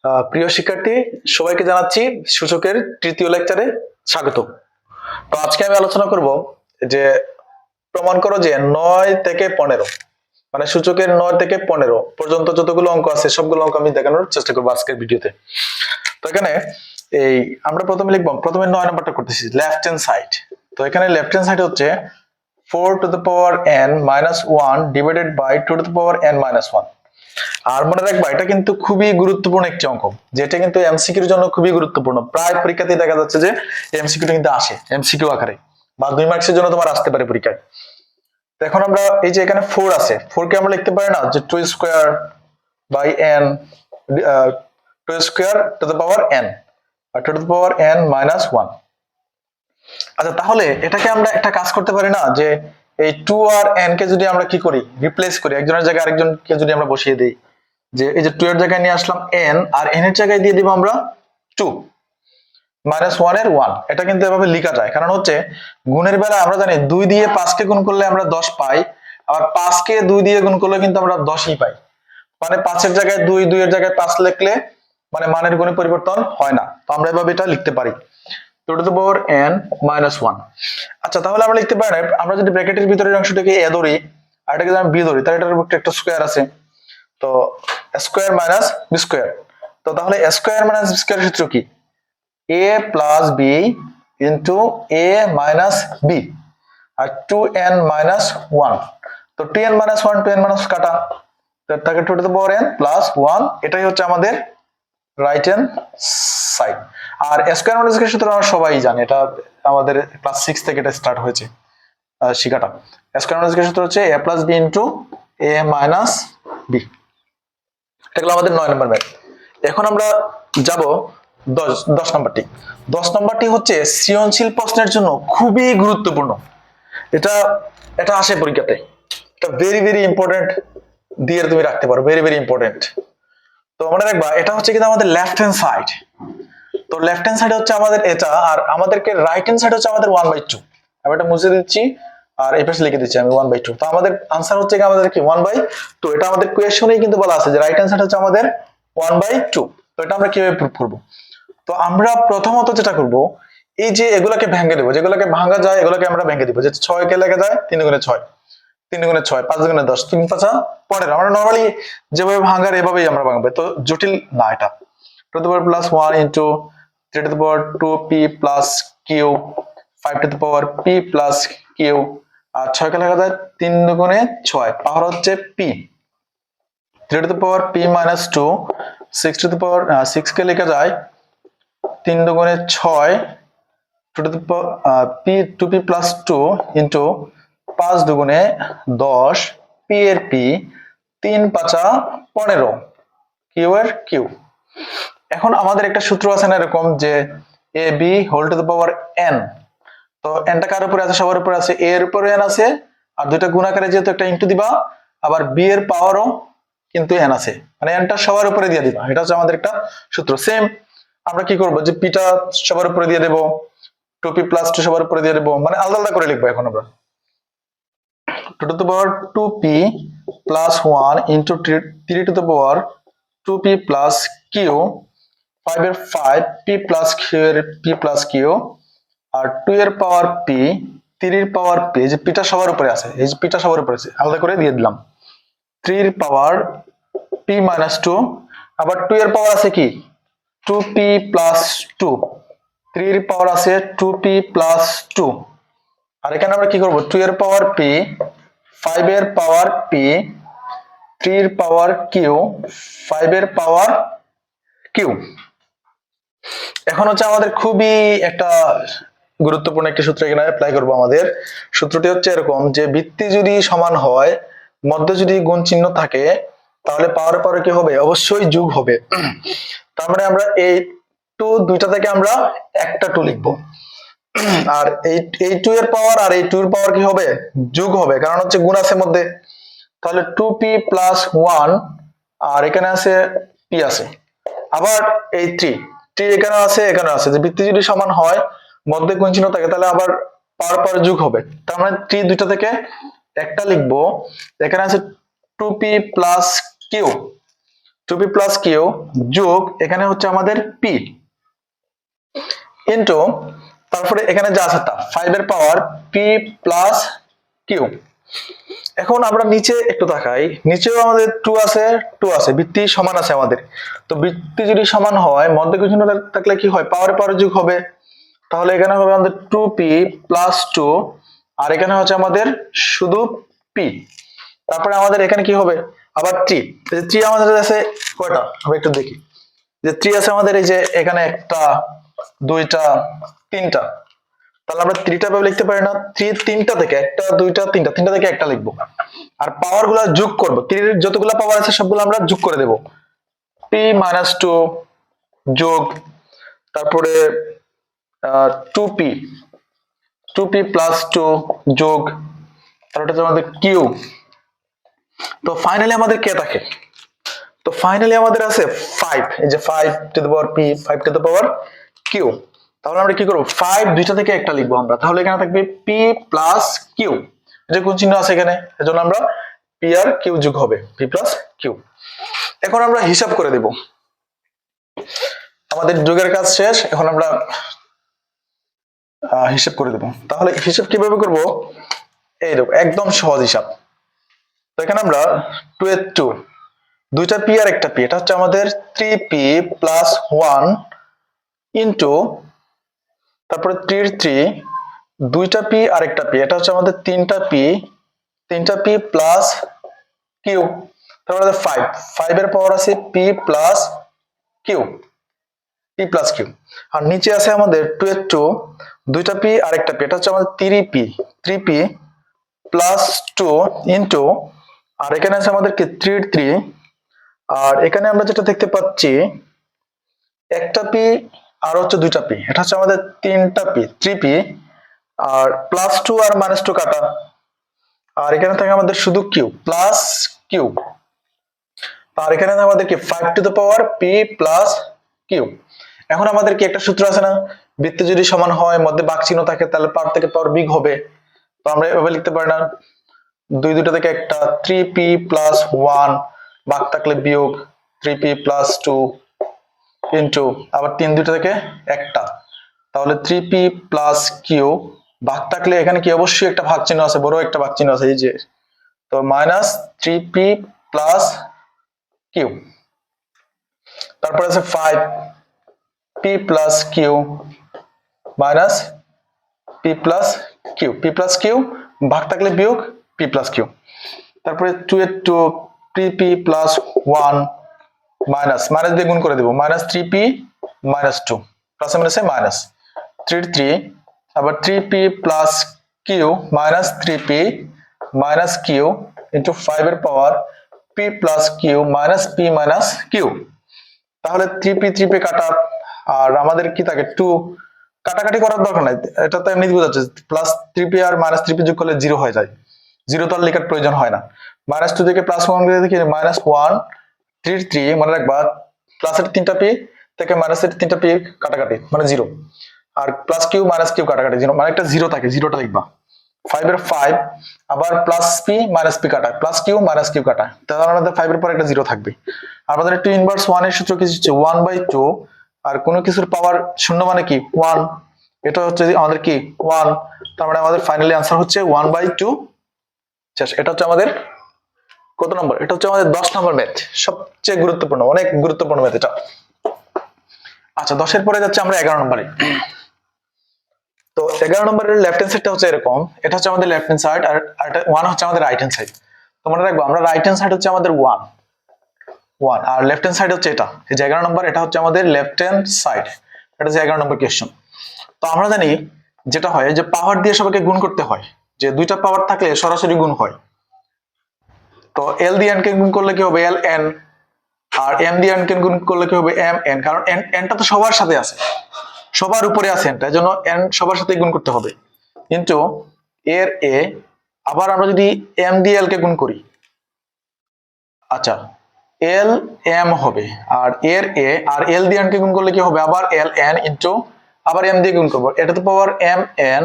প্রিয় শিক্ষার্থী, সবাইকে জানাচ্ছি সূচকের তৃতীয় লেকচারে স্বাগত। তো আজকে আমি আলোচনা করব যে প্রমাণ করো যে 9 থেকে 15 মানে সূচকের 9 থেকে 15 পর্যন্ত যতগুলো অঙ্ক আছে সবগুলো অঙ্ক আমি দেখানোর চেষ্টা করবো আজকের ভিডিওতে। তো এখানে আমরা প্রথমে লিখবো, প্রথমে 9 নাম্বারটা করতেছি লেফট হ্যান্ড সাইড। তো এখানে লেফট হ্যান্ড সাইড হচ্ছে 4 to the power n minus 1 divided by 2 to the power n minus 1। আর মনে রাখবা এটা কিন্তু খুবই গুরুত্বপূর্ণ একটি অঙ্ক, যেটা কিন্তু এমসিকিউর জন্য খুবই গুরুত্বপূর্ণ। প্রায় পরীক্ষাতেই দেখা যাচ্ছে যে এমসিকিউটা কিন্তু আসে এমসিকিউ আকারে, বা 2 মার্কসের জন্য তোমার আসতে পারে পরীক্ষায়। তো এখন আমরা এই যে এখানে 4 আছে, 4 কে আমরা লিখতে পারি না যে 2 square by n, 2 square to the power n আর 2 to the power n minus 1। আচ্ছা, তাহলে এটাকে আমরা একটা কাজ করতে পারি না যে এই 2 আর n কে যদি আমরা কি করি, রিপ্লেস করি, একজনের জায়গায় আরেকজনকে যদি আমরা বসিয়ে দেই, যে এই যে 2 এর জায়গায় নিয়ে আসলাম n আর n এর জায়গায় দিয়ে দিব আমরা 2 মাইনাস 1 এর 1। এটা কিন্তু এভাবে লেখা যায়, কারণ হচ্ছে গুণের বেলা আমরা জানি 2 দিয়ে 5 কে গুণ করলে আমরা 10 পাই, আবার 5 কে 2 দিয়ে গুণ করলে কিন্তু আমরা 10ই পাই। মানে 5 এর জায়গায় 2, 2 এর জায়গায় 5 লিখলে মানে মানের গুণে পরিবর্তন হয় না। তো আমরা এভাবে এটা লিখতে পারি 2 to the power n minus 1। আচ্ছা, তাহলে আমরা লিখতে পারি, আমরা যদি ব্র্যাকেটের ভিতরের অংশটাকে a ধরি আর এটাকে যদি আমি b ধরি, তাহলে এটার উপরে একটা স্কয়ার আছে, তো স্কয়ার মাইনাস বি স্কয়ার। তো তাহলে স্কয়ার মাইনাস বি স্কয়ার সূত্র কি? a plus b into a minus b আর 2n মাইনাস 1। তো 2n মাইনাস 1, 2n মাইনাস কাটা, তো থাকে 2 to the power n plus 1। এটাই হচ্ছে আমাদের রাইট হ্যান্ড সাইড। আর স্কয়ার মাইনাস স্কয়ার সূত্র আমরা সবাই জানি, এটা আমাদের ক্লাস 6 থেকে এটা স্টার্ট হয়েছে শিখাটা। স্কয়ার মাইনাস স্কয়ার সূত্র হচ্ছে a plus b into a minus b। এটা হলো আমাদের 9 নম্বর ম্যাথ। এখন আমরা যাব 10 নম্বরটি। 10 নম্বরটি হচ্ছে সৃজনশীল প্রশ্নের জন্য খুবই গুরুত্বপূর্ণ। এটা এটা আসে পরীক্ষাতে, এটা ভেরি ভেরি ইম্পর্টেন্ট দিয়ে তুমি রাখতে পারো, ভেরি ভেরি ইম্পর্টেন্ট। তো মনে রাখবা এটা হচ্ছে কিন্তু আমাদের লেফট হ্যান্ড সাইড। তো লেফট হ্যান্ড সাইড হচ্ছে আমাদের এটা, আর আমাদেরকে রাইট হ্যান্ড সাইড হচ্ছে আমাদের 1/2। আমি এটা মুছে দিচ্ছি আর এই পাশে লিখে দিচ্ছি আমি 1/2। তো আমাদের आंसर হচ্ছে কি আমাদের কি 1/2। এটা আমাদের কোয়েশ্চনেই কিন্তু বলা আছে যে রাইট হ্যান্ড সাইড হচ্ছে আমাদের 1/2। তো এটা আমরা কিভাবে প্রুফ করব? তো আমরা প্রথমত যেটা করব, এই যে এগুলাকে ভেঙে দেব, যেগুলোকে ভাঙা যায় এগুলোকে আমরা ভেঙে দিব। যে 6 কে লেখা যায় 3 গুণে 6, 3 গুণে 6, 5 গুণে 10, 3 5 15। আমরা নরমালি যেভাবে ভাঙার এভাবেই আমরা ভাঙবো, তো জটিল না এটা। Two to the power plus 1 into 3 to the power 2p plus q, 5 to the power p plus q। আর 6 কে লেখা যায় 3 দুগুণে 6, পাওয়ার হচ্ছে p। 3 to the power p minus 2, 6 to the power 6 কে লেখা যায় 3 দুগুণে 6, 2 to the power p 2p plus 2 into 5 দুগুণে 10, p এর p, 3 5 15, q এর q। এখন আমাদের একটা সূত্র আছে না এরকম যে a b whole to the power n। তো n টা কার উপরে আছে? সবার উপরে আছে। a এর উপরে n আছে, আর দুইটা গুণ আকারে যেহেতু একটা ইনটু দিবা, আবার b এর পাওয়ারও কিন্তু n আছে, মানে n টা সবার উপরে দিয়ে দিবা। এটা হচ্ছে আমাদের একটা সূত্র। সেম আমরা কি করব, যে p টা সবার উপরে দিয়ে দেব, 2p plus 2 সবার উপরে দিয়ে দেব, মানে আলাদা আলাদা করে লিখবো। এখন আমরা 2 to the power 2p plus 1 into 3 to the power 2p plus q, 5 এর 5, p plus q এর p plus q, আর 2 এর পাওয়ার p, 3 এর পাওয়ার p, যে p টা সবার উপরে আছে, এই যে p টা সবার উপরে আছে, আলাদা করে দিয়ে দিলাম। 3 এর পাওয়ার p minus 2, আবার 2 এর পাওয়ার আছে কি 2p plus 2, 3 এর পাওয়ার আছে 2p plus 2। আর এখানে আমরা কি করব, 2 এর পাওয়ার p, 5 এর পাওয়ার p, 3 এর পাওয়ার q, 5 এর পাওয়ার q। এখন হচ্ছে আমাদের খুবই একটা গুরুত্বপূর্ণ একটি সূত্র এখানে অ্যাপ্লাই করব। আমাদের সূত্রটি হচ্ছে এরকম যে ভিত্তি যদি সমান হয়, মধ্যে যদি গুণ চিহ্ন থাকে, তাহলে পাওয়ার পরে কি হবে? অবশ্যই যোগ হবে। তার মানে আমরা এই 2 দুইটা থেকে আমরা একটা 2 লিখবো, আর এই 2 এর পাওয়ার আর এই 2 এর পাওয়ার কি হবে? যোগ হবে, কারণ হচ্ছে গুণ আছে মধ্যে। তাহলে 2p plus 1, আর এখানে আছে p আছে, আবার এই 3 এখানে আছে, এখানে আছে। যে ভিত্তি যদি সমান হয়, মধ্যে গুণ চিহ্ন থাকে, তাহলে আবার পাওয়ার পরে যোগ হবে। তার মানে 3 দুইটা থেকে একটা লিখবো। এখানে আছে 2p plus q, 2p plus Q যোগ এখানে হচ্ছে আমাদের পি ইন্টু তারপরে এখানে যা আছে তা 5 এর পাওয়ার পি প্লাস কিউ। এখন আমরা নিচে একটু তাকাই, নিচেও আমাদের 2 আছে, বৃত্তি সমান আছে আমাদের। তো বৃত্তি যদি সমান হয়, মধ্যক চিহ্ন থাকলে কি হয়, পাওয়ারে পাওয়ারে যোগ হবে। তাহলে এখানে হবে আমাদের 2p প্লাস 2, আর এখানে হচ্ছে আমাদের শুধু p। তারপরে আমাদের এখানে কি হবে, আবার 3। এই 3 আমাদের আছে কয়টা, আমরা একটু দেখি। যে 3 আছে আমাদের এই যে এখানে একটা, দুইটা, তিনটা। তাহলে আমরা 3টা ভাবে লিখতে পারি না, 3 তিনটা থেকে একটা, দুইটা, তিনটা, তিনটা থেকে একটা লিখবো। আর পাওয়ার গুলা যোগ করবো, 3 এর যতগুলা পাওয়ার আছে সবগুলো আমরা যোগ করে দেব। p মাইনাস 2 যোগ তারপরে 2p 2p প্লাস 2 যোগ তারপরে আমাদের q। তো ফাইনালি আমাদের কে থাকে, তো ফাইনালি আমাদের আছে 5, এই যে 5 two the power p 5 two the power q। তাহলে আমরা কি করব, 5 দুইটা থেকে একটা লিখবো আমরা। তাহলে এখানে থাকবে p প্লাস q, যে কোন চিহ্ন আছে এখানে, এজন্য আমরা p আর q যোগ হবে, p প্লাস q। এখন আমরা হিসাব করে দেব, আমাদের যোগের কাজ শেষ। এখন আমরা হিসাব করে দেব। তাহলে হিসাব কিভাবে করব, এই দেখো একদম সহজ হিসাব। তো এখানে আমরা 2 এর 2, দুইটা p আর একটা p, এটা হচ্ছে আমাদের 3p প্লাস 1 ইন্টু তারপরে 3 এর 3, দুইটা p আর একটা p, এটা হচ্ছে আমাদের তিনটা p প্লাস q। তারপরে 5 এর পাওয়ার আছে p plus q, p plus q। আর নিচে আছে আমাদের 2 এর 2, দুইটা p আর একটা p, এটা হচ্ছে আমাদের 3p প্লাস 2 ইন্টু, আর এখানে আছে আমাদের কি 3 এর 3, আর এখানে আমরা যেটা দেখতে পাচ্ছি একটা p আর হচ্ছে দুইটা p, এটা হচ্ছে আমাদের তিনটা p 3p, আর প্লাস 2 আর মাইনাস 2 কাটা, আর এখানে থাকে আমাদের শুধু q প্লাস q। আর এখানে আমাদের কি 5 two the power p plus q। এখন আমাদের কি একটা সূত্র আছে না, বৃত্ত যদি সমান হয়, মধ্যে ভাগ চিহ্ন থাকে, তাহলে পাওয়ার থেকে পাওয়ার বিগ হবে। তো আমরা এভাবে লিখতে পারি না, দুইটা থেকে একটা, 3p প্লাস 1 ভাগ থাকলে বিয়োগ 3p প্লাস 2 ইন্টু আবার 3 দুইটা থেকে একটা, তাহলে 3p প্লাস q ভাগ থাকলে এখানে কি অবশ্যই একটা ভাগ চিহ্ন আছে, বড় একটা ভাগ চিহ্ন আছে এই যে, তো মাইনাস 3p প্লাস q। তারপর আছে 5p plus q minus p plus q ভাগ থাকলে বিয়োগ p প্লাস q। তারপরে 2 এর 2, 3p প্লাস 1 মাইনাস দিয়ে গুণ করে দেব, মাইনাস 3p মাইনাস 2, প্লাস মাইনাসে মাইনাস 3 3, আবার 3p plus q minus 3p minus q into 5 এর পাওয়ার p plus q minus p minus q। তাহলে 3p কাটা, আর আমাদের কি থাকে 2, কাটাকাটি করার দরকার নাই, এটা তো এমনি বোঝা যাচ্ছে, প্লাস 3p আর মাইনাস 3p যোগ করলে 0 হয়ে যায়, 0 তো আর লেখার প্রয়োজন হয় না। মাইনাস 2 থেকে প্লাস 1 দিয়ে দেখি মাইনাস 1 3 3, মনে রাখবা প্লাসের 3টা p থেকে মাইনাসের 3টা p কাটাকাটি মানে 0, আর প্লাস q মাইনাস q কাটাকাটি 0, মানে একটা 0 থাকে, 0টা লিখবা। 5 এর 5, আবার প্লাস p মাইনাস p কাটা, প্লাস q মাইনাস q কাটা, তাহলে আমাদের 5 এর পর একটা 0 থাকবে। আর আমাদের একটু ইনভার্স 1 এর সূত্র কি হচ্ছে 1/2, আর কোনো কিছুর পাওয়ার শূন্য মানে কি 1, এটা হচ্ছে আমাদের কি 1, তার মানে আমাদের ফাইনালি आंसर হচ্ছে 1/2। শেষ। এটা হচ্ছে আমাদের কত নম্বর, এটা হচ্ছে আমাদের 10 নম্বর ম্যাথ, সবচেয়ে গুরুত্বপূর্ণ, অনেক গুরুত্বপূর্ণ ম্যাথ এটা। আচ্ছা 10 এর পরে যাচ্ছে আমরা 11 নম্বরে। তো 11 নম্বরের লেফট হ্যান্ড সাইডটা হচ্ছে এরকম, এটা হচ্ছে আমাদের লেফট হ্যান্ড সাইড, আর 1 হচ্ছে আমাদের রাইট হ্যান্ড সাইড। তো মনে রাখবো আমরা রাইট হ্যান্ড সাইড হচ্ছে আমাদের 1, আর লেফট হ্যান্ড সাইড হচ্ছে এটা, এই যে 11 নম্বর, এটা হচ্ছে আমাদের লেফট হ্যান্ড সাইড, এটা হচ্ছে 11 নম্বর কোশ্চেন। তো আমরা জানি যেটা হয় যে পাওয়ার দিয়ে সবাইকে গুণ করতে হয়, যে দুইটা পাওয়ার থাকলে সরাসরি গুণ হয়। তো l দিয়ে n কে গুণ করলে কি হবে ln, আর m দিয়ে n কে গুণ করলে কি হবে mn, কারণ n টা তো সবার সাথে আছে, সবার উপরে আছে n টা, এজন্য n সবার সাথে গুণ করতে হবে। কিন্তু এর a, আবার আমরা যদি m দিয়ে l কে গুণ করি, আচ্ছা l m হবে, আর এর a আর l দিয়ে n কে গুণ করলে কি হবে আবার ln ইনটু আবার m দিয়ে গুণ করব, এটা তো পাওয়ার mn,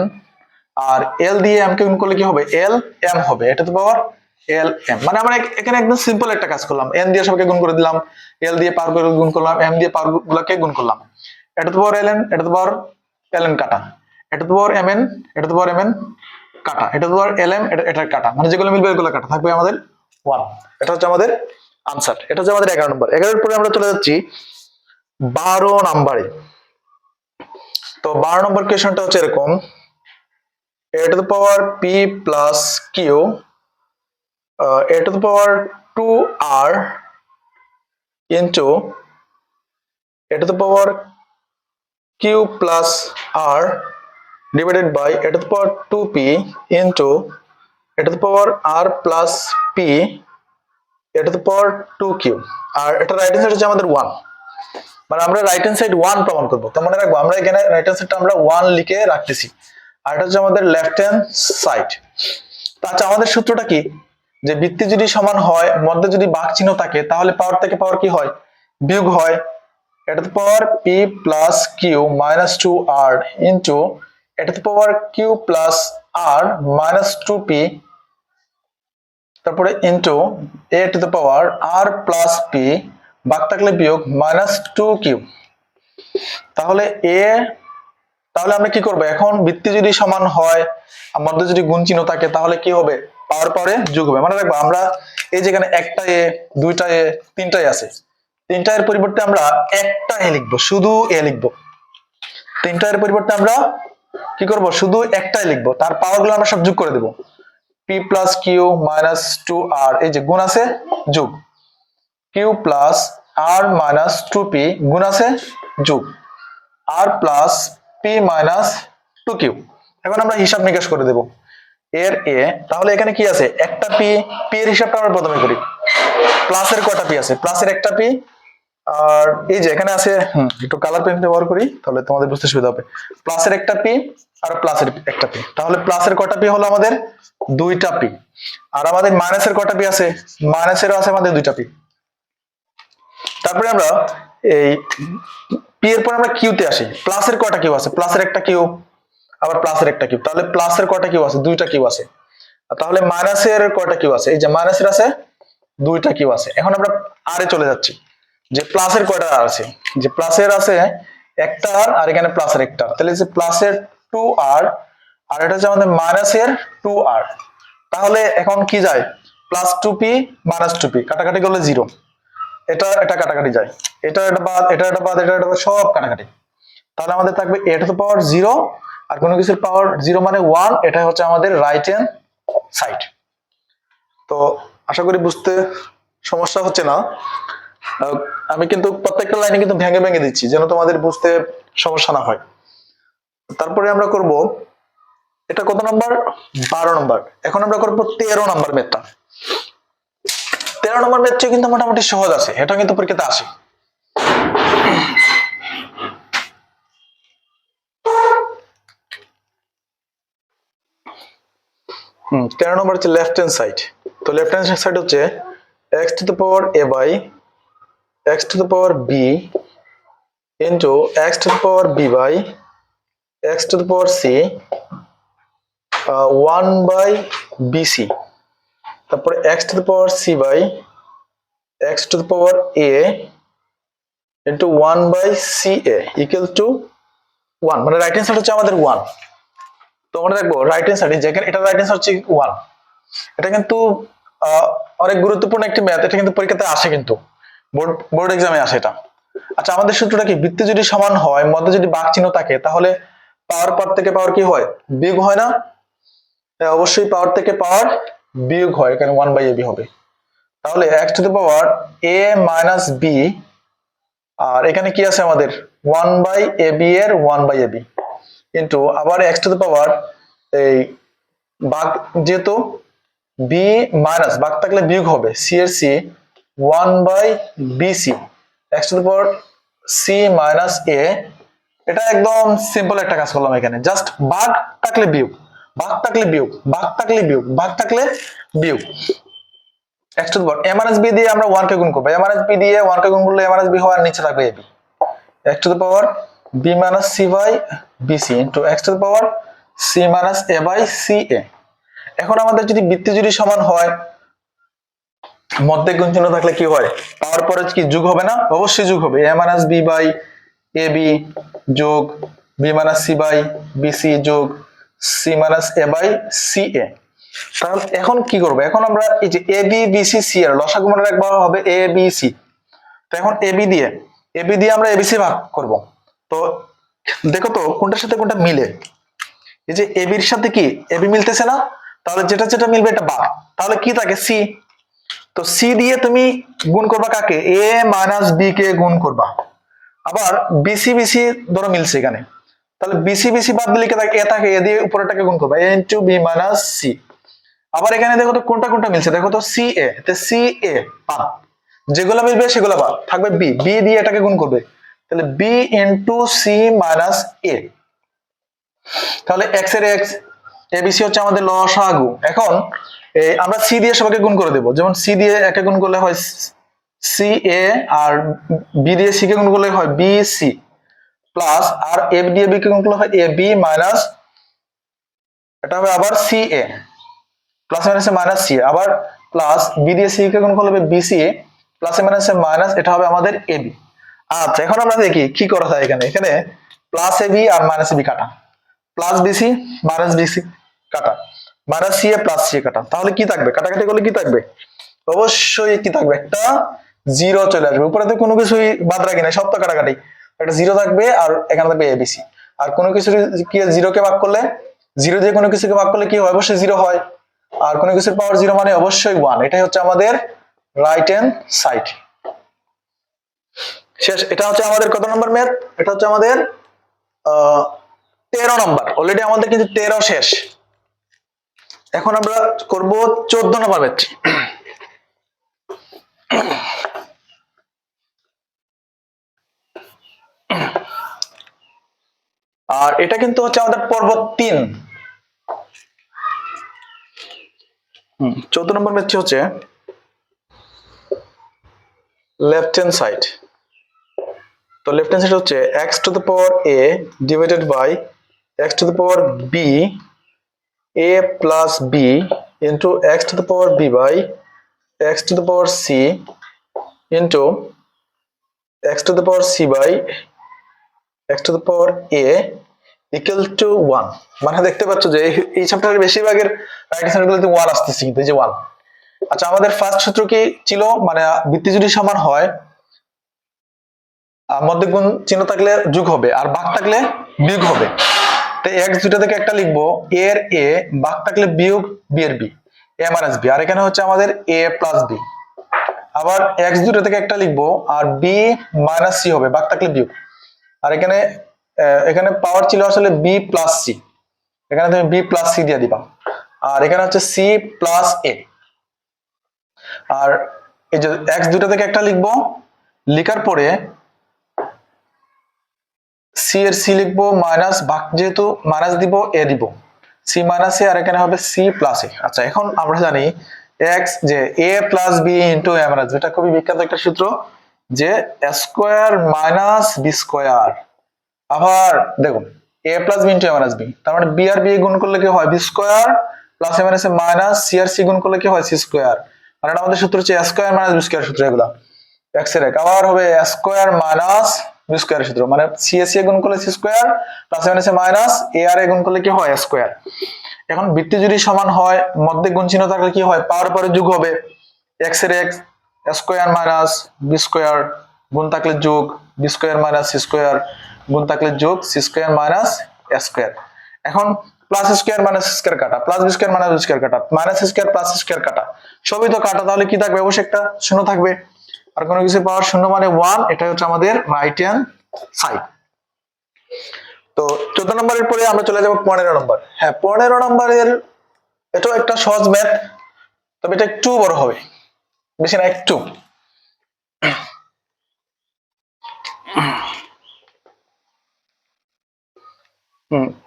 আর l দিয়ে m কে গুণ করলে কি হবে l m হবে, এটা তো পাওয়ার এল এম, মানে আমরা এখানে একদম সিম্পল একটা কাজ করলাম, এন দিয়ে সবকে গুণ করে দিলাম, এল দিয়ে পাওয়ার করে গুণ করলাম, এম দিয়ে পাওয়ার গুলোকে গুণ করলাম, এটা তো পাওয়ার এল এন, এটা তো পাওয়ার এল এন কাটা, এটা তো পাওয়ার এম এন, এটা তো পাওয়ার এম এন কাটা, এটা তো পাওয়ার এল এম, এটার কাটা, মানে যেগুলো মিলবে এগুলো কাটা, থাকবে আমাদের 1। এটা হচ্ছে আমাদের আনসার, এটা হচ্ছে আমাদের 11 নম্বর। 11 পরে আমরা চলে যাচ্ছি 12 নম্বরে। তো 12 নম্বর কোয়েশ্চনটা হচ্ছে এরকম, a to the power p plus q, a to the power 2r into a to the power q plus r divided by a to the power 2p into a to the power r plus p a to the power 2q, আর এটা right hand side হচ্ছে আমাদের 1, মানে আমরা right hand side 1 প্রমাণ করব। তো মনে রাখবো আমরা এখানে রাইট হ্যান্ড সাইডটা আমরা 1 লিখে রাখতেছি, আর এটা হচ্ছে আমাদের লেফট হ্যান্ড সাইড। তো আচ্ছা, আমাদের সূত্রটা কি, যে বৃত্তি যদি সমান হয়, মধ্যে যদি ভাগ চিহ্ন থাকে, তাহলে পাওয়ার থেকে পাওয়ার কি হয়, বিয়োগ হয়। এটা তো পাওয়ার p plus q minus 2r into এটা তো পাওয়ার q plus r minus 2p, তারপরে into a to the power r plus p, ভাগ থাকলে বিয়োগ minus 2q। তাহলে তাহলে আমরা কি করব, এখন বৃত্তি যদি সমান হয় আর মধ্যে যদি গুণ চিহ্ন থাকে, তাহলে কি হবে, পাওয়ার পরে যোগ হবে। মানে রাখবো আমরা এই যেখানে একটা এ, দুইটা এ, তিনটাই আছে, তিনটা এর পরিবর্তে আমরা একটা এ লিখবো, শুধু এ লিখবো। তিনটা এর পরিবর্তে আমরা কি করব, শুধু একটাই লিখবো, তার পাওয়ার গুলো আমরা সব যোগ করে দেব। p plus q minus 2r, এই যে গুণ আছে যোগ, q plus r minus 2p গুণ আছে যোগ, r plus p minus 2q। এখন আমরা হিসাব নিকাশ করে দেব এর এ, তাহলে এখানে কি আছে, একটা p, p এর হিসাবটা আমরা প্রথমে করি। প্লাসের কয়টা p আছে, প্লাসের একটা p, আর এই যে এখানে আছে, একটু কালার পেন ব্যবহার করি তাহলে তোমাদের বুঝতে সুবিধা হবে। প্লাসের একটা p আর প্লাসের একটা p, তাহলে প্লাসের কয়টা p হলো আমাদের দুইটা p, আর আমাদের মাইনাসের কয়টা p আছে, মাইনাসেরও আছে আমাদের দুইটা p। তারপরে আমরা এই p এর পর আমরা q তে আসি, প্লাসের কয়টা q আছে, প্লাসের একটা q, আবার প্লাসের একটা q, তাহলে প্লাসের কয়টা q আছে, দুইটা q আছে। তাহলে মাইনাসের কয়টা q আছে, এই যে মাইনাসের আছে দুইটা q আছে। এখন আমরা আর এ চলে যাচ্ছি, যে প্লাসের কয়টা আর আছে, যে প্লাসের আছে একটা আর এখানে প্লাসের একটা, তাহলে যে প্লাসের 2r আর এটা হচ্ছে আমাদের মাইনাসের 2r। তাহলে এখন কি যায়, প্লাস 2p মাইনাস 2p কাটাকাটি করলে 0, এটা এটা কাটাকাটি যায়, এটা এটা বাদ, এটা এটা বাদ, এটা এটা বাদ, সব কাটাকাটি। তাহলে আমাদের থাকবে a to the power 0, আর কোনো কিছুর পাওয়ার 0 মানে 1, এটা হচ্ছে আমাদের রাইট হ্যান্ড সাইড। তো আশা করি বুঝতে সমস্যা হচ্ছে না। আমি কিন্তু প্রত্যেকটা লাইনে কিন্তু ভেঙে ভেঙে দিচ্ছি যেন তোমাদের বুঝতে সমস্যা না হয়। তারপরে আমরা করব, এটা কত নাম্বার, 12 নম্বর। এখন আমরা করব 13 নম্বর ম্যাথটা। 13 নম্বর ম্যাথটা কিন্তু মোটামুটি সহজ আছে, এটা কিন্তু পরীক্ষাতে আসে। 13 নম্বর হচ্ছে লেফট হ্যান্ড সাইড। তো লেফট হ্যান্ড সাইড হচ্ছে x to the power a by x to the power b into x to the power b by x to the power c 1 by bc, তারপরে x to the power c by x to the power a into 1 by ca equal to 1, মানে right hand side হচ্ছে আমাদের 1। তো আমরা দেখবো right hand side, যেখানে এটা right hand side হচ্ছে 1, এটা কিন্তু অনেক গুরুত্বপূর্ণ একটি ম্যাথ, এটা কিন্তু পরীক্ষাতে আসে, কিন্তু বোর্ড এক্সামে আসে এটা। আচ্ছা, আমাদের সূত্রটা কি, বৃত্তি যদি সমান হয়, মধ্যে যদি ভাগ চিহ্ন থাকে, তাহলে পাওয়ার পর থেকে পাওয়ার কি হয়, বিয়োগ হয় না? অবশ্যই পাওয়ার থেকে পাওয়ার বিয়োগ হয়, এখানে 1 বাই ab হবে। তাহলে x to the power a minus b, আর এখানে কি আছে আমাদের 1 বাই ab এর 1 বাই ab ইনটু আবার x টু দ্য পাওয়ার এই ভাগ, যেহেতু b মাইনাস ভাগ থাকলে বিয়োগ হবে, c এর c 1 by bc x to the power c minus a। এটা একদম সিম্পল একটা কাজ করলাম, এখানে জাস্ট ভাগ থাকলে বিয়োগ, ভাগ থাকলে বিয়োগ, ভাগ থাকলে বিয়োগ, ভাগ থাকলে বিয়োগ। x to the power a minus b দিয়ে আমরা 1 কে গুণ করব, a মাইনাস b দিয়ে 1 কে গুণ করলে a মাইনাস b হয়, আর নিচে থাকবে ab। x to the power b minus c by bc into x to the power c minus a by ca। এখন আমাদের যদি বৃত্তি যদি সমান হয়, মধ্যে গুণ চিহ্ন থাকলে কি হয়, পাওয়ার পরে কি যোগ হবে না? অবশ্যই যোগ হবে। a minus B by A B যোগ B minus C by B C যোগ C minus A by C A. তাহলে এখন কি করবো? এখন আমরা এই যে A B B C C এর লসাগু মনে রাখবো হবে এ বি সি। তো এখন এ বি দিয়ে আমরা এবিসি ভাগ করব। তো দেখো তো কোনটার সাথে কোনটা মিলে। এই যে এ বির সাথে কি এ বি মিলতেছে না? তাহলে যেটা যেটা মিলবে এটা বাদ। তাহলে কি থাকে? সি। তো সি দিয়ে তুমি গুণ করবা কাকে? এ মাইনাস বি কে গুণ করবা। আবার বিসি বিসি ধরো মিলছে এখানে, তাহলে বিসি বিসি বাদ দিলে কি থাকে? এ থাকে, এ দিয়ে উপরেরটাকে গুণ করবা, এ ইনটু বি মাইনাস সি। আবার এখানে দেখো তো কোনটা কোনটা মিলছে, দেখো তো সি এ, তে সি এ বাদ, যেগুলো মিলবে সেগুলো বাদ থাকবে বি, বি দিয়ে এটাকে গুণ করবে, তাহলে বি ইনটু সি মাইনাস এ। তাহলে এক্স এর এক্স, এবিসি হচ্ছে আমাদের লসাগু। এখন আমরা সি দিয়ে সবাইকে গুণ করে দেবো, যেমন সি দিয়ে একে গুণ করলে হয় সি এ, আর বি দিয়ে সি কে গুণ করলে হয় বি সি, প্লাস আর এ দিয়ে বি কে গুণ করলে হয় এ বি মাইনাস, এটা হবে আবার সি এ, প্লাস মাইনাসে মাইনাস সি, আবার প্লাস বি দিয়ে সি কে গুণ করলে হবে বি সি এ, প্লাসে মাইনাসে মাইনাস, এটা হবে আমাদের এ বি। আচ্ছা এখন আমরা দেখি কি করা যায় এখানে। এখানে plus A B R minus A B কাটা, প্লাস বিসি মাইনাস বিসি কাটা, মাইনাস সি এ প্লাস সি এ কাটা, তাহলে কি থাকবে? কাটাকাটি করলে কি থাকবে? অবশ্যই কি থাকবে? একটা জিরো চলে আসবে। উপরে তো কোনো কিছুই বাদ রাখি না, সব তো কাটাকাটি, একটা জিরো থাকবে আর এখানে থাকবে এবিসি। আর কোনো কিছু কি জিরো কে ভাগ করলে, জিরো দিয়ে কোনো কিছুকে ভাগ করলে কি হয়? অবশ্যই জিরো হয়। আর কোনো কিছুর পাওয়ার জিরো মানে অবশ্যই ওয়ান। এটাই হচ্ছে আমাদের রাইট হ্যান্ড সাইড। শেষ। এটা হচ্ছে আমাদের কত নম্বর ম্যাথ? এটা হচ্ছে আমাদের 13 নম্বর। অলরেডি আমাদের কিন্তু 13 শেষ। এখন আমরা করব 14 নম্বর ম্যাথ। আর এটা কিন্তু হচ্ছে আমাদের পর্ব 3। 14 নম্বর ম্যাথ হচ্ছে লেফট হ্যান্ড সাইড। তো লেফট হ্যান্ড সাইড হচ্ছে x to the power a divided by x to the power b a plus b into x to the power b by x to the power c into x to the power c by x to the power a equal to 1। মানে দেখতে পাচ্ছ যে এই চ্যাপ্টারের বেশিরভাগের right hand গুলোতে 1 আসতেছে, কিন্তু এই যে 1। আচ্ছা আমাদের ফার্স্ট সূত্র কি ছিল? মানে বৃত্তি যদি সমান হয়, মধ্যে গুণ চিহ্ন থাকলে যোগ হবে আর ভাগ থাকলে বিয়োগ হবে। তো এক্স দুটো থেকে একটা লিখবো, এ এর এ, ভাগ থাকলে বিয়োগ বি এর বি, এ মাইনাস বি, আর এখানে হচ্ছে আমাদের এ প্লাস বি। আবার এক্স দুটো থেকে একটা লিখবো আর বি মাইনাস সি হবে, ভাগ থাকলে বিয়োগ। আর এখানে এখানে পাওয়ার ছিল আসলে বি প্লাস সি, এখানে তুমি বি প্লাস সি দিয়ে দিবা। আর এখানে হচ্ছে সি প্লাস এ। আর এই যে এক্স দুটো থেকে একটা লিখবো, লিখার পরে সি এর সি লিখবো, মাইনাস ভাগ যেহেতু মাইনাস দিব এ দিব, সি মাইনাস এ, আর এখানে হবে সি প্লাস এ। আচ্ছা এখন আমরা জানি এক্স যে এ প্লাস বি ইন্টু এ মাইনাস, এটা খুবই বিখ্যাত একটা সূত্র, যে এ স্কোয়ার মাইনাস বি স্কোয়ার। আবার দেখুন এ প্লাস বি ইন্টু এ মাইনাস বি, তার মানে বি আর বি গুণ করলে কি হয়? বি স্কোয়ার প্লাস এ মাইনাস এ মাইনাস সি আর সি গুণ করলে কি হয়? C square. আর এটা আমাদের সূত্র হচ্ছে এ স্কোয়ার মাইনাস বি স্কোয়ার সূত্র, এগুলা এক্স এর এক। আবার হবে এ স্কোয়ার মাইনাস বি স্কোয়ার সূত্র, মানে সি এ সি গুণ করলে সি স্কোয়ার প্লাস এ মাইনাস এ মাইনাস এ আর এ গুণ করলে কি হয়? স্কোয়ার। এখন বৃত্তি যদি সমান হয়, মধ্যে গুণ চিহ্ন থাকলে কি হয়? পাওয়ার পরে যোগ হবে, এক্স এর x, square minus b square, গুণ থাকলে যোগ b square minus c square, গুণ থাকলে যোগ c square minus a square. এখন প্লাস স্কোয়ার মাইনাস স্কোয়ার কাটা, plus b square minus b square কাটা, মাইনাস স্কোয়ার প্লাস স্কোয়ার কাটা, সবই তো কাটা, তাহলে কি থাকবে? অবশ্যই একটা শূন্য থাকবে। আর কোনো কিছু পাওয়ার শূন্য মানে 1, এটাই হচ্ছে আমাদের রাইট হ্যান্ড সাইড। তো 14 নম্বরের পরে আমরা চলে যাব 15 নম্বর। হ্যাঁ 15 নম্বরের এটাও একটা সহজ ম্যাথ, তবে এটা একটু বড় হবে, বেশি না একটু।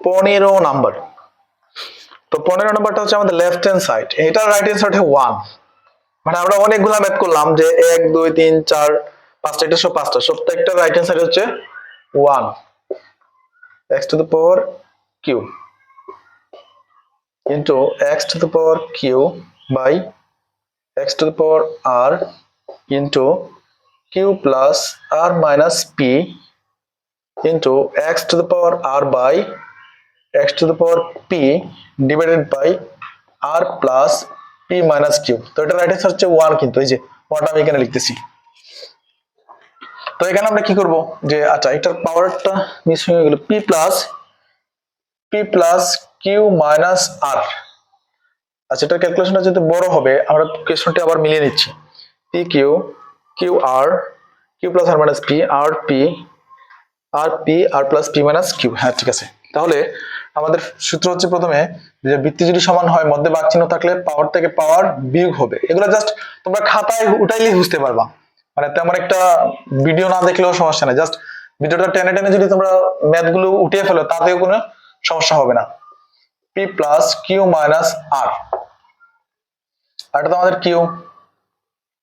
15 নাম্বার। তো 15 নাম্বারটা হচ্ছে আমাদের লেফট হ্যান্ড সাইড, এটা রাইট হ্যান্ড সাইড 1। মানে আমরা অনেকগুলা ম্যাথ করলাম যে 1 2 3 4 5টা, এটা সব 5টা, প্রত্যেকটা রাইট হ্যান্ড সাইড হচ্ছে 1, x to the power q into x to the power q by x to the power r into q plus r minus p into x to the power r by x to the power p divided by r plus p minus q। তো এটা right answer হচ্ছে 1, কিন্তু এই যে 1টা আমি এখানে লিখতেছি। তো এখানে আমরা কি করব যে আচ্ছা এটার পাওয়ারটা মিস হয়ে গেল, p plus q minus r। আচ্ছা এটার ক্যালকুলেশনটা যদি বড় হবে আমরা কোশ্চেনটা আবার মিলিয়ে নিচ্ছি, p q q r q plus r minus p r p r p r plus p minus q। হ্যাঁ ঠিক আছে, তাহলে আমাদের সূত্র হচ্ছে প্রথমে যে বৃত্তি যদি সমান হয় মধ্যে ভাগ চিহ্ন থাকলে পাওয়ার থেকে পাওয়ার বিয়োগ হবে। এগুলো জাস্ট তোমরা খাতায় উঠাইলেই বুঝতে পারবা, মানে তেমন একটা ভিডিও না দেখলেও সমস্যা নাই, জাস্ট ভিডিওটা টেনে টেনে যদি তোমরা ম্যাথ গুলো উঠিয়ে ফেলো তাতেও কোনো সমস্যা হবে না। p plus q minus r, আর এটা তো আমাদের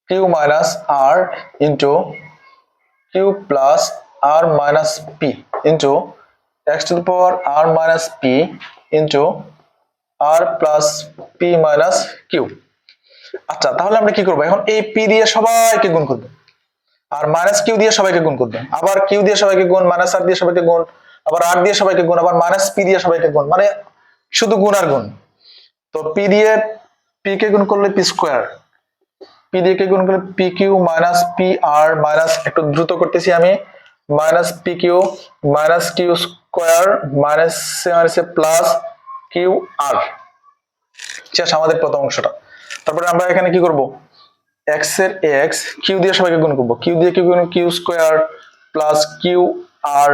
q minus r into q plus r minus p into x to the power r minus p into r plus p minus q। আচ্ছা তাহলে আমরা কি করবো, এখন এই p দিয়ে সবাইকে গুণ করবো আর মাইনাস q দিয়ে সবাইকে গুণ করবো, আবার q দিয়ে সবাইকে গুণ, মাইনাস r দিয়ে সবাইকে গুণ, আবার r দিয়ে সবাইকে গুণ, আবার মাইনাস p দিয়ে সবাইকে গুণ, মানে শুধু গুণ আর গুণ। তো p দিয়ে p কে গুণ করলে p স্কয়ার, p দিয়ে কে গুণ করলে pq minus pr minus, একটু দ্রুত করতেছি আমি, minus pq minus q square minus plus qr। শেষ আমাদের প্রথম অংশটা। তারপরে আমরা এখানে কি করব, x এর x q দিয়ে সবাইকে গুণ করব, q দিয়ে কি গুণ q স্কয়ার প্লাস qr,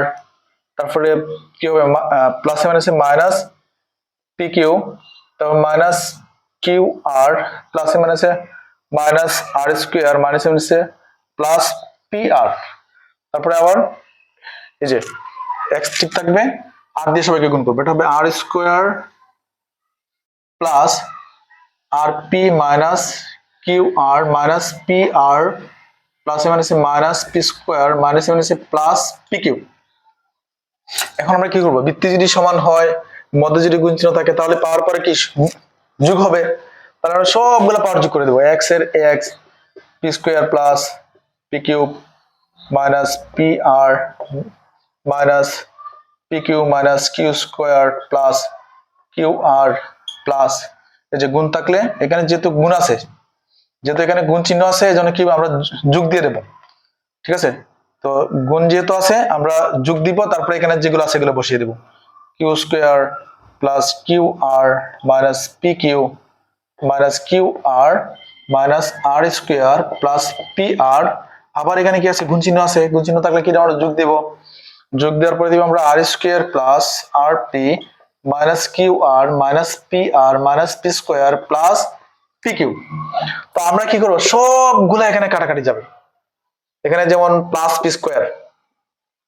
তারপরে কি হবে প্লাসে মাইনাসে মাইনাস pq, তারপর মাইনাস qr প্লাসে মাইনাসে মাইনাস r স্কয়ার মাইনাসে মাইনাসে প্লাস pr, তারপরে আবার এই যে x ঠিক থাকবে, r দিয়ে সবাইকে গুণ করব, এটা হবে r square plus rp minus qr minus pr প্লাসে মাইনাসে মাইনাস p স্কয়ার মাইনাসে মাইনাসে প্লাস pq। এখন আমরা কি করব, বৃত্তি যদি সমান হয় মধ্যে যদি গুণ চিহ্ন থাকে তাহলে পাওয়ার পরে কি যোগ হবে, তাহলে আমরা সবগুলো পাওয়ার যোগ করে দেব, x এর x p square plus p cube minus pr minus pq minus q square plus qr plus এই যে গুণ থাকলে এখানে যেহেতু গুণ আছে, যেহেতু এখানে গুণ চিহ্ন আছে এজন্য কি আমরা যোগ দিয়ে দেব, ঠিক আছে। তো গুণ যেহেতু আছে আমরা যোগ দিব, তারপরে এখানে যেগুলো আছে এগুলো বসিয়ে দেব, q square plus qr minus pq minus qr minus r square plus pr, আবার এখানে কি আছে গুণ চিহ্ন আছে, গুণ চিহ্ন থাকলে কি আমরা যোগ দেব, যোগ দেওয়ার পরে দিব আমরা r square plus rp minus qr minus pr minus p square plus pq। তো আমরা কি করব, সবগুলো এখানে কাটাকাটি যাবে, এখানে যেমন প্লাস p স্কয়ার,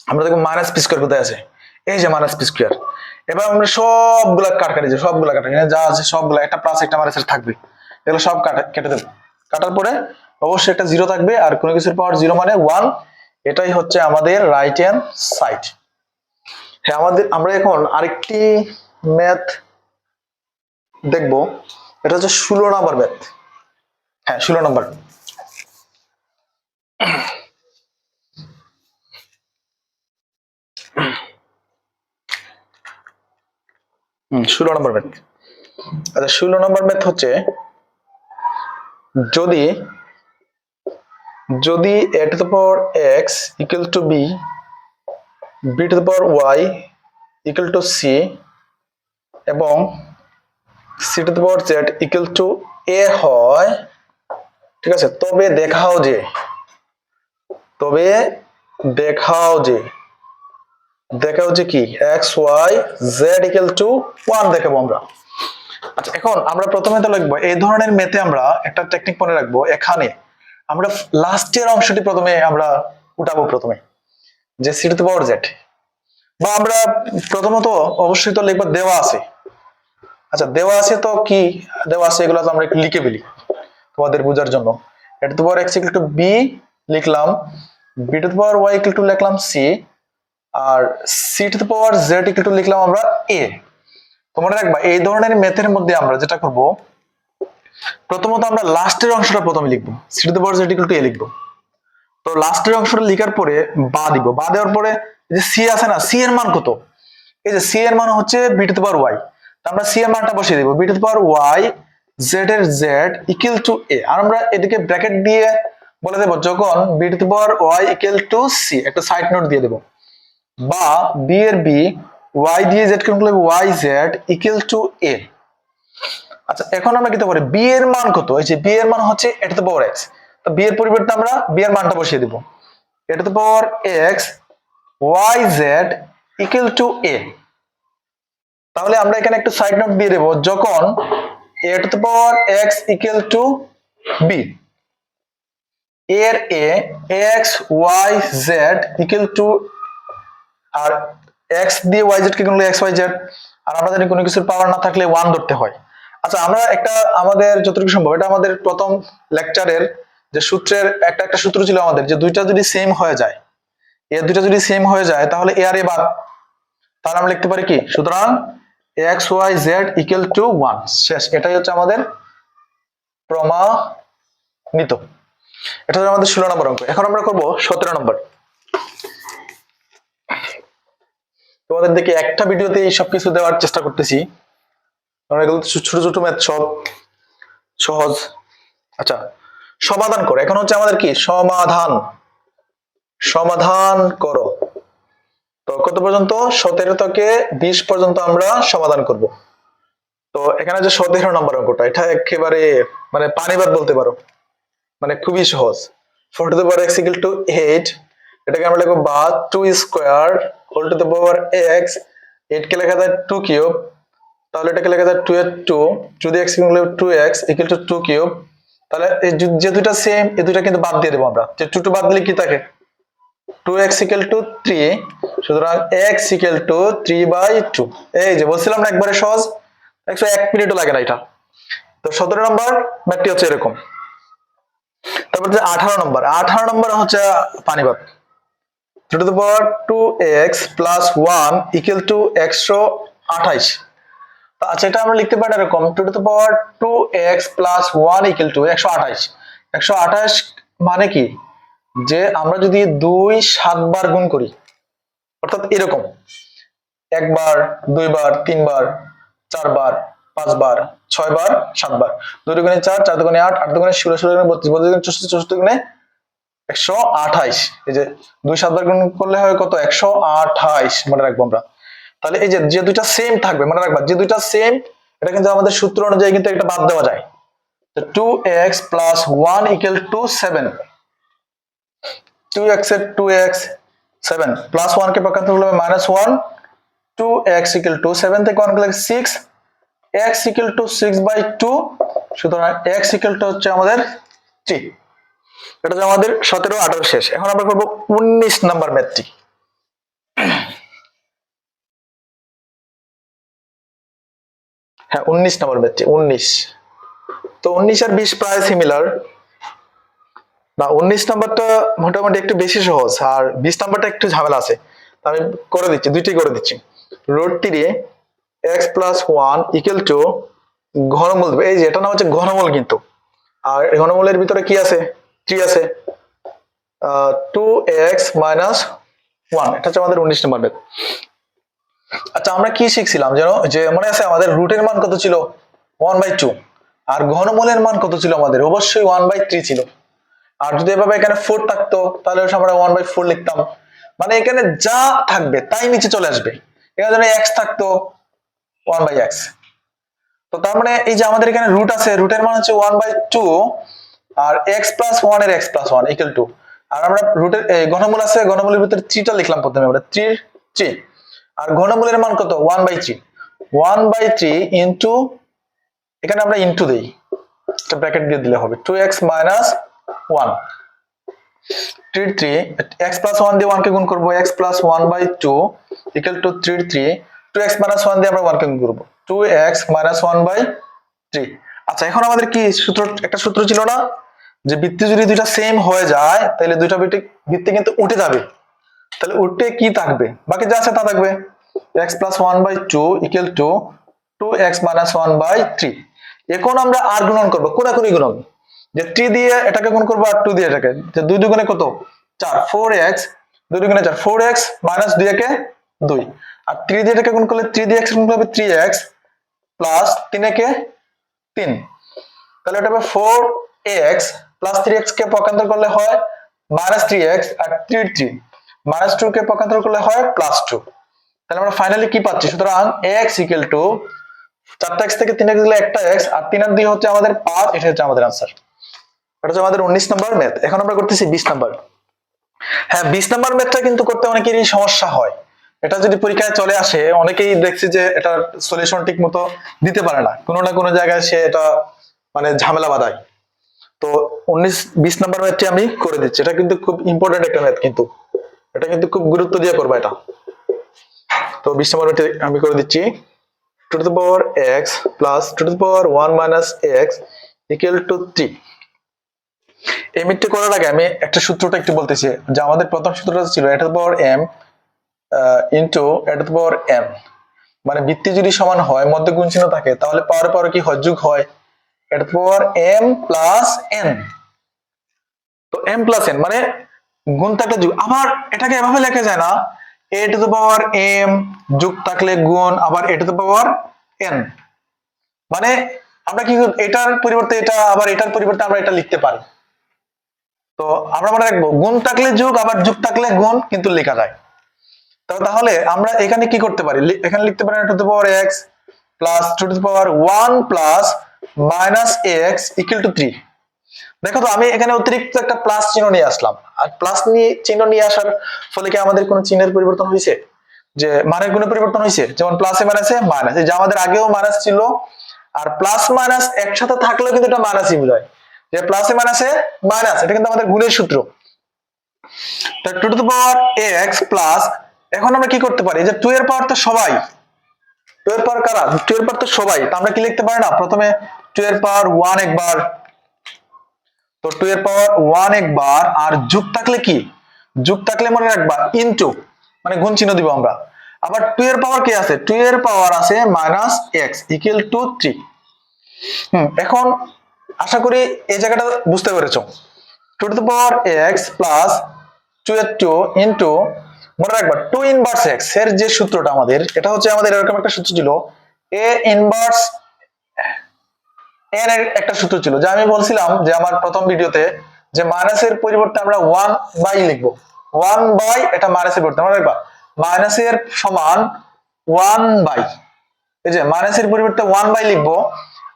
আমরা দেখব মাইনাস p স্কয়ার কোথায় আছে, এই যে মাইনাস p স্কয়ার। এবার আমরা সবগুলা কাটাকাটি যাবে, সবগুলা কাটা, এখানে যা আছে সবগুলা একটা প্লাস একটা মাইনাস থাকবে, এগুলো সব কেটে দেব, কাটার পরে অবশ্যই একটা জিরো থাকবে, আর কোনো কিছুর পাওয়ার জিরো মানে 1, এটাই হচ্ছে আমাদের রাইট হ্যান্ড সাইড। হ্যাঁ আমরা এখন আরেকটি ম্যাথ দেখবো, এটা হচ্ছে 16 নম্বর ম্যাথ। হ্যাঁ 16 নম্বর, 16 নম্বর ম্যাথ। আচ্ছা 16 নম্বর ম্যাথ হচ্ছে যদি a to the power x equal to b, b to the power y equal to c এবং c to the power z equal to a হয়, ঠিক আছে, তবে দেখাও যে কি x y z equal to 1 দেখাবো আমরা। আচ্ছা এখন আমরা প্রথমে তো লিখবো, এই ধরনের ম্যাথে আমরা একটা টেকনিক মনে রাখবো, এখানে আমরা লাস্টের অংশটি প্রথমে আমরা উঠাবো, প্রথমে যে c to the power z, বা আমরা প্রথমত অবশ্যই তো লিখবো দেওয়া আছে। আচ্ছা দেওয়া আছে তো কি দেওয়া আছে, এগুলো তো আমরা একটু লিখে ফেলি তোমাদের বোঝার জন্য। a to the power x equal to b লিখলাম, b to the power y equal to লিখলাম c, R c to the power z equal to লিখলাম আমরা a। তো মনে রাখবা এই ধরনের ম্যাথের মধ্যে আমরা যেটা করব, প্রথমত আমরা লাস্টের অংশটা প্রথমে লিখবো, C to the power Z equal to A লিখবো। তো লাস্টের অংশটা লেখার পরে বা দিব, বা দেওয়ার পরে যে সি আছে না, সি এর মান কত, এই যে সি এর মান হচ্ছে b to the power y, আমরা সি এর মানটা বসিয়ে দিব, b to the power y z এর জেড ইকুয়াল টু এ। আর আমরা এদিকে ব্র্যাকেট দিয়ে বলে দেব যখন b to the power y equal to c, একটা সাইড নোট দিয়ে দেব, বা বি এর বি ওয়াই দিয়ে জেড কে লিখলে y Z equal to a. আচ্ছা এখন আমরা কি করব, বি এর মান কত, এই যে বি এর মান হচ্ছে A to the power X, তো বি এর পরিবর্তে আমরা বি এর মানটা বসিয়ে দেব, A to the power X Y Z equal to A. তাহলে আমরা এখানে একটু সাইড নোট দিয়ে দেব, যখন A to the power X equal to B, এর A X Y Z equal to, আর এক্স দিয়ে ওয়াই জেড কে গুণলে এক্স ওয়াই জেড, আর আমরা জানি কোনো কিছুর পাওয়ার না থাকলে 1 ধরতে হয়। আচ্ছা আমরা একটা আমাদের যতটুকু সম্ভব, এটা আমাদের প্রথম লেকচারের যে সূত্রের একটা সূত্র ছিল আমাদের, যে দুইটা যদি সেম হয়ে যায়, এর দুইটা যদি সেম হয়ে যায় তাহলে এ আর এ বাদ, তাহলে আমরা লিখতে পারি কি, সুতরাং x Y Z equal to 1, শেষ। এটাই হচ্ছে আমাদের প্রমাণিত। এটা হচ্ছে আমাদের 16 নম্বর অঙ্ক। এখন আমরা করব 17 নম্বর। তোমাদের দেখে একটা ভিডিওতে এই সবকিছু দেওয়ার চেষ্টা করতেছি, কারণ এগুলো ছোট ছোট ম্যাথ, সব সহজ। আচ্ছা সমাধান করো, এখন হচ্ছে আমাদের কি সমাধান, সমাধান করো। তো কত পর্যন্ত, 17 থেকে 20 পর্যন্ত আমরা সমাধান করব। তো এখানে যে 17 নম্বর অঙ্কটা, এটা একেবারে মানে পানিবাদ বলতে পারো, মানে খুবই সহজ। 4 to the power x equal to 8, এটাকে আমরা লিখব বা 2 square whole to the power x, 8 কে লেখা যায় 2 কিউব, তাহলে এটাকে লেখা যায় 2 এর 2, যদি x equal two 2x equal to 2 cube, তাহলে এই যে দুটো সেম, এই দুটো কিন্তু বাদ দিয়ে দেব আমরা, যে 2 বাদ দিলে কি থাকে, 2x ইকুয়াল টু 3, সুতরাং x ইকুয়াল টু 3/2। এই যে বলছিলাম না একবারে সহজ, 101 মিনিটও লাগে না এটা। তো 17 নম্বর ম্যাথটি হচ্ছে এরকম। তারপর যে 18 নম্বর, 18 নম্বর হচ্ছে পানিবাদ। 2 to the power 2x plus 1 equal to 128। আচ্ছা এটা আমরা লিখতে পারি এরকম, 2 to the power 2x plus 1 equal to 128। 128 মানে কি, যে আমরা যদি 2 7 বার গুণ করি, অর্থাৎ এরকম একবার, দুইবার, তিনবার, 4 বার, 5 বার, 6 বার, 7 বার, 2 দুগুণে 4, 4 দুগুণে 8, 8 দুগুণে 16, 16 দুগুণে 32, 32 দুগুণে 64, 64 দুগুণে 128। এই যে 2 7 বার গুণ করলে হয় কত, 128 মনে রাখবো আমরা। তাহলে এই যে দুইটা সেম থাকবে মনে রাখবা, যে দুইটা সেম, এটা কিন্তু আমাদের সূত্র অনুযায়ী কিন্তু একটা বাদ দেওয়া যায়। তো 2x plus 1 equal to 7, 2x এর 2x 7 প্লাস 1 কে পক্ষান্তর করলে মাইনাস 1, 2x ইকুয়াল টু 7 থেকে 1 গেলে 6, x ইকুয়াল টু 6/2, সুতরাং x ইকুয়াল টু হচ্ছে আমাদের 3। এটা হচ্ছে আমাদের 17 18 শেষ। এখন আমরা করব 19 নাম্বার ম্যাথটি। হ্যাঁ 19 নাম্বার ম্যাথটি, 19। তো 19 আর 20 প্রায় সিমিলার না, 19 নাম্বারটা মোটামুটি একটু বেশি সহজ, আর 20 নাম্বারটা একটু ঝামেলা আছে। আমি করে দিচ্ছি, দুইটাই করে দিচ্ছি। √3 x প্লাস 1 ইকুয়াল টু ঘনমূল দেবে, এই যে এটা না হচ্ছে ঘনমূল কিন্তু, আর ঘনমূলের ভিতরে কি আছে, 3 আছে, 2x মাইনাস 1, এটা হচ্ছে আমাদের 19 নম্বর ম্যাথ। আচ্ছা আমরা কি শিখছিলাম যেন, যে মনে আছে আমাদের রুটের মান কত ছিল, 1/2, আর ঘনমূলের মান কত ছিল আমাদের, অবশ্যই 1/3 ছিল। আর যদি এভাবে এখানে 4 থাকতো তাহলে আমরা 1/4 লিখতাম, মানে এখানে যা থাকবে তাই নিচে চলে আসবে। এখানে যদি x থাকতো 1/x, তো তার মানে এই যে আমাদের এখানে রুট আছে, রুটের মান হচ্ছে 1/2, আর x প্লাস 1 এর x প্লাস 1 ইকুয়াল টু, আর আমরা রুটের ঘনমূল আছে, ঘনমূলের ভিতরে 3 টা লিখলাম প্রথমে আমরা, 3, আর ঘনমূলের মান কত, 1/3, 1/3 ইনটু, এখানে আমরা ইনটু দেই, একটা ব্র্যাকেট দিয়ে দিলে হবে, 2x মাইনাস 1, 3, x প্লাস 1 দিয়ে 1 কে গুণ করব, x plus 1/2 equal to 3, 2x minus 1 দিয়ে আমরা 1 কে গুণ করব, 2x মাইনাস 1/3। আচ্ছা এখন আমাদের কি সূত্র, একটা সূত্র ছিল না, যে বৃত্তি যদি দুইটা সেম হয়ে যায় তাহলে দুইটা বৃত্তি কিন্তু উঠে যাবে, তাহলে উঠে কি থাকবে, বাকি যা আছে তা থাকবে, x plus 1/2 equal to 2x minus 1/3। এখন আমরা আর গুণন করবো, কোনাকুনি গুণন, যে 3 দিয়ে এটাকে গুণ করবো আর 2 দিয়ে এটাকে, যে 2 দুগুণে কত 4, 4x, 2 দুগুণে 4, 4x মাইনাস 2 একে 2, আর 3 দিয়ে এটাকে গুণ করলে 3 দিয়ে x গুণ করলে 3x প্লাস 3 একে 3, তাহলে এটা হবে 4x প্লাস 3x কে পক্ষান্তর করলে হয় মাইনাস 3x, আর 3 মাইনাস 2 কে পক্ষান্তর করলে হয় প্লাস 2। তাহলে আমরা ফাইনালি কি পাচ্ছি, সুতরাং x ইকুয়াল টু 4x থেকে 3x গেলে একটা x, আর 3 আর 2 হচ্ছে আমাদের 5, এটা হচ্ছে আমাদের आंसर। এটা হচ্ছে আমাদের 19 নাম্বার ম্যাথ। এখন আমরা করতেছি 20 নাম্বার। হ্যাঁ, 20 নাম্বার ম্যাথটা কিন্তু করতে অনেকেরই সমস্যা হয়। এটা যদি পরীক্ষায় চলে আসে, অনেকেই দেখছি যে এটার সলিউশন ঠিকমতো দিতে পারে না, কোনো না কোনো জায়গায় সে এটা মানে ঝামেলা বাঁধায়। তো 19-20 নাম্বার ম্যাথটি আমি করে দিচ্ছি। এটা কিন্তু খুব ইম্পর্টেন্ট একটা ম্যাথ, কিন্তু এটা কিন্তু খুব গুরুত্ব দিয়ে করবা এটা। তো 20 নাম্বার ম্যাথটি আমি করে দিচ্ছি। 2 to the power x plus 2 to the power 1 minus x equal to 3। এই ম্যাথটি করার আগে আমি একটা সূত্রটা একটু বলতেছি, যে আমাদের প্রথম সূত্রটা ছিল a to the power m into a to the power n, মানে ভিত্তি যদি সমান হয়, মধ্যে গুণ চিহ্ন থাকে, তাহলে পাওয়ার পাওয়ার কি হয়, যোগ হয়, a to the power m plus n। তো m plus n মানে গুণ থাকলে যোগ, আবার এটাকে এভাবে লেখা যায় না, a to the power m যোগ থাকলে গুণ, আবার a to the power n, মানে আমরা কি এটার পরিবর্তে এটা, আবার এটার পরিবর্তে আমরা এটা লিখতে পারি। তো আমরা মনে রাখবো, গুণ থাকলে যোগ, আবার যোগ থাকলে গুণ কিন্তু লেখা যায়। তো তাহলে আমরা এখানে কি করতে পারি, এখানে লিখতে পারি to the power x plus two to the power 1 plus minus x equal to 3। দেখো তো আমি এখানে অতিরিক্ত একটা প্লাস চিহ্ন নিয়ে আসলাম, আর প্লাস চিহ্ন নিয়ে আসার ফলে কি আমাদের কোনো চিহ্নের পরিবর্তন হয়েছে, যে মানের গুণে পরিবর্তন হয়েছে, যেমন প্লাসে মাইনাসে মাইনাস, যে আমাদের আগেও মাইনাস ছিল, আর প্লাস মাইনাস একসাথে থাকলেও কিন্তু এটা মাইনাসই বোঝায়, যে প্লাসে মাইনাসে মাইনাস, এটা কিন্তু আমাদের গুণের সূত্র। তো 2 to the power x plus, এখন আমরা কি করতে পারি, যে 2 এর পাওয়ার তো সবাই, 2 এর পাওয়ার কারা, 2 এর পাওয়ার তো সবাই, তো আমরা কি লিখতে পারি না, প্রথমে 2 এর পাওয়ার 1 একবার, তো 2 এর পাওয়ার 1 একবার, আর যোগ থাকলে কি, যোগ থাকলে মনে রাখবা ইনটু, মানে গুণ চিহ্ন দিব আমরা। আবার 2 এর পাওয়ার কি আছে, 2 এর পাওয়ার আছে মাইনাস x ইকুয়াল টু 3। এখন আশা করি এই জায়গাটা বুঝতে পেরেছো। 2 to the power x plus 2 এর 2 ইনটু, মনে রাখবা 2 ইনভার্স x এর যে সূত্রটা আমাদের, এটা হচ্ছে আমাদের এরকম একটা সূত্র ছিল, a ইনভার্স n এর একটা সূত্র ছিল, যা আমি বলছিলাম যে আমার প্রথম ভিডিওতে, যে মাইনাসের পরিবর্তে আমরা 1 বাই লিখবো, 1 বাই, এটা মাইনাসের পরিবর্তে মনে রাখবা মাইনাসের সমান 1 বাই, এই যে মাইনাসের পরিবর্তে 1 বাই লিখবো,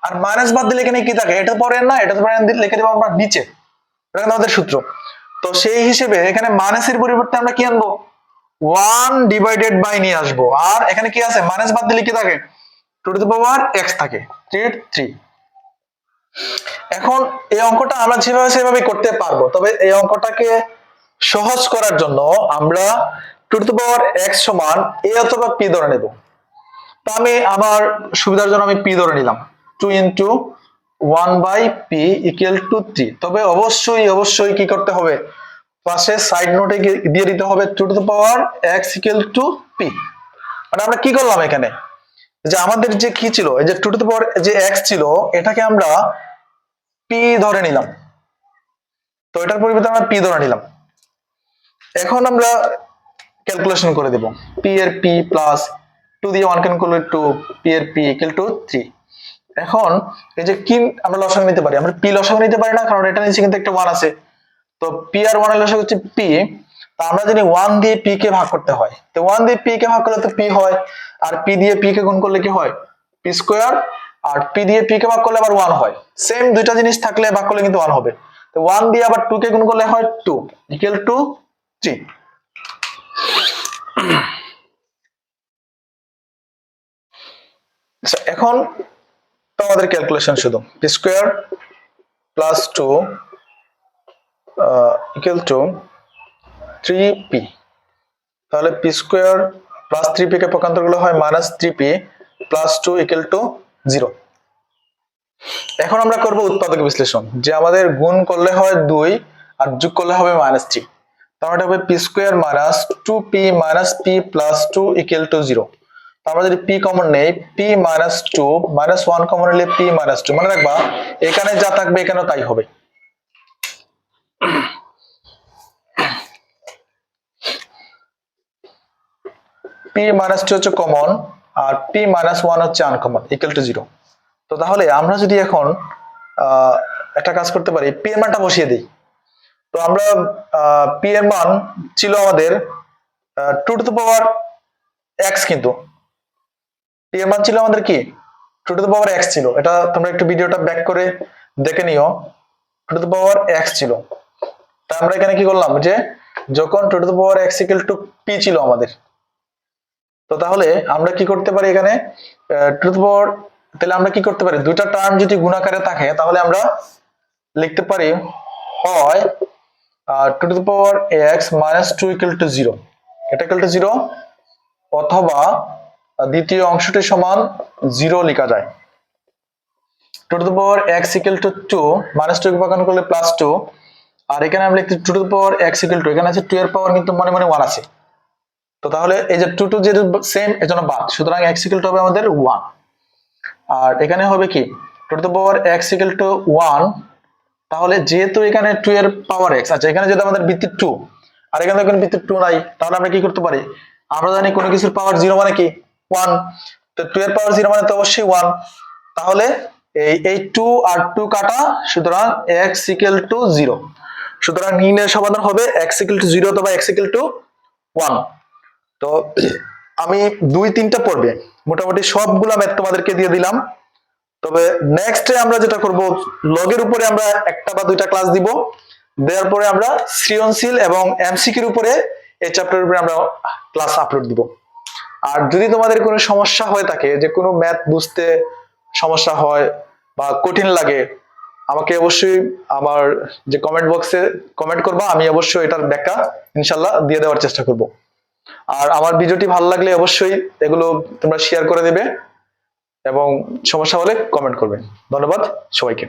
আর মাইনাস বাদ দিলে এখানে কি থাকে, এটা তো পরে না, এটা তো পরে লিখে দেবো আমরা নিচে, এটা কিন্তু আমাদের সূত্র। তো সেই হিসেবে এখানে মাইনাসের পরিবর্তে আমরা কি আনবো, 1 ডিভাইডেড বাই নিয়ে আসবো, আর এখানে কি আছে, মাইনাস বাদ দিলে কি থাকে, 2 টু দ্য পাওয়ার x থাকে, 3। এখন এই অঙ্কটা আমরা যেভাবে সেভাবে করতে পারবো, তবে এই অঙ্কটাকে সহজ করার জন্য আমরা 2 টু দ্য পাওয়ার x সমান a অথবা p ধরে নেব। তো আমি আমার সুবিধার জন্য আমি p ধরে নিলাম, 2 into 1 by p equal to 3। তবে অবশ্যই কি করতে হবে, পাশে সাইড নোটে দিয়ে দিতে হবে 2 to the power x equal two p। মানে আমরা কি করলাম এখানে, যে আমাদের যে কি ছিল, এই যে 2 টু দ্য পাওয়ার যে x ছিল, এটাকে আমরা p ধরে নিলাম, তো এটার পরিবর্তে আমরা p ধরে নিলাম। এখন আমরা ক্যালকুলেশন করে দেব, p এর p প্লাস 2 দিয়ে 1 ক্যালকুলেট করলে 2, p এর p ইকুয়াল টু 3। এখন এই যে কি আমরা লসাগু নিতে পারি, আমরা p লসাগু নিতে পারি না, কারণ এটা নিচে কিন্তু একটা 1 আছে, তো p আর 1 এর লসাগু হচ্ছে p। তো আমরা জানি 1 দিয়ে p কে ভাগ করতে হয়, তো 1 দিয়ে p কে ভাগ করলে তো p হয়, আর p দিয়ে p কে গুণ করলে কি হয়, p স্কয়ার, আর p দিয়ে p কে ভাগ করলে আবার 1 হয়। সেম দুইটা জিনিস থাকলে ভাগ করলে কিন্তু 1 হবে, তো 1 দিয়ে আবার 2 কে গুণ করলে হয় 2 ইকুয়াল টু 3। আচ্ছা, এখন তো আমাদের ক্যালকুলেশন শুধু p square plus 2 equal two 3p, তাহলে p স্কয়ার প্লাস 3p কে পক্ষান্তর করলে হয় minus 3p plus 2 equal to 0। এখন আমরা করব উৎপাদক বিশ্লেষণ, যে আমাদের গুণ করলে হয় 2 আর যোগ করলে হবে মাইনাস 3, তাহলে এটা হবে p square minus 2p minus p plus 2 equal to 0। আমরা যদি p কমন নেই p minus two minus one common নিলে p মাইনাস টু, মনে রাখবা এখানে যা থাকবে এখানেও তাই হবে। p মাইনাস টু হচ্ছে কমন আর p মাইনাস ওয়ান হচ্ছে আনকমন, ইকুয়াল টু জিরো। তো তাহলে আমরা যদি এখন একটা কাজ করতে পারি, p এর মানটা বসিয়ে দিই। তো আমরা p এর মান ছিল আমাদের 2 টু দ্য পাওয়ার x, কিন্তু p এর মান ছিল আমাদের কি 2 টু দ্য পাওয়ার x ছিল। এটা তোমরা একটু ভিডিওটা ব্যাক করে দেখে নিও, 2 টু দ্য পাওয়ার x ছিল। তা আমরা এখানে কি করলাম যে যখন 2 to the power x equal two p ছিল আমাদের, তো তাহলে আমরা কি করতে পারি এখানে 2 টু দ্য পাওয়ার, তাহলে আমরা কি করতে পারি দুইটা টার্ম যদি গুণাকারে থাকে তাহলে আমরা লিখতে পারি হয় 2 to the power x minus 2 equal to 0, এটা ইকুয়াল টু 0, অথবা দ্বিতীয় অংশটি সমান 0 লেখা যায়। 2 to the power x equal two 2 minus 2 কে ভাগান করলে প্লাস 2, আর এখানে আমরা লিখতে 2 to the power x equal two, এখানে আছে 2 এর পাওয়ার কিন্তু মনে মনে 1 আছে, তো তাহলে এই যে 2 টু যেহেতু সেম এজন্য বাদ, সুতরাং x ইকুয়াল টু হবে আমাদের 1। আর এখানে হবে কি 2 to the power x equal to 1, তাহলে যেহেতু এখানে 2 এর পাওয়ার x, আচ্ছা এখানে যদি আমাদের ভিত্তি 2 আর এখানে দেখুন ভিত্তি 2 নাই, তাহলে আমরা কি করতে পারি, আমরা জানি কোনো কিছুর পাওয়ার 0 মানে কি 1, তো 2 এর পাওয়ার 0 মানে তো অবশ্যই 1, তাহলে এই 2 আর 2 কাটা, সুতরাং x ইকুয়াল টু 0। সুতরাং নির্ণয়ের সমাধান হবে x ইকুয়াল টু 0 অথবা x ইকুয়াল টু 1। তো আমি 2-3টা পড়বে মোটামুটি সবগুলা ম্যাথ তোমাদেরকে দিয়ে দিলাম। তবে নেক্সটে আমরা যেটা করব, লগের উপরে আমরা একটা বা দুইটা ক্লাস দিব, দেওয়ার পরে আমরা সৃজনশীল এবং এমসিকিউর উপরে এই চ্যাপ্টারের উপরে আমরা ক্লাস আপলোড দিব। আর যদি তোমাদের কোনো সমস্যা হয়ে থাকে, যে কোনো ম্যাথ বুঝতে সমস্যা হয় বা কঠিন লাগে, আমাকে অবশ্যই আমার যে কমেন্ট বক্সে কমেন্ট করবা, আমি অবশ্যই এটার ব্যাখ্যা ইনশাল্লাহ দিয়ে দেওয়ার চেষ্টা করব। আর আমার ভিডিওটি ভালো লাগলে অবশ্যই এগুলো তোমরা শেয়ার করে দেবে এবং সমস্যা হলে কমেন্ট করবে। ধন্যবাদ সবাইকে।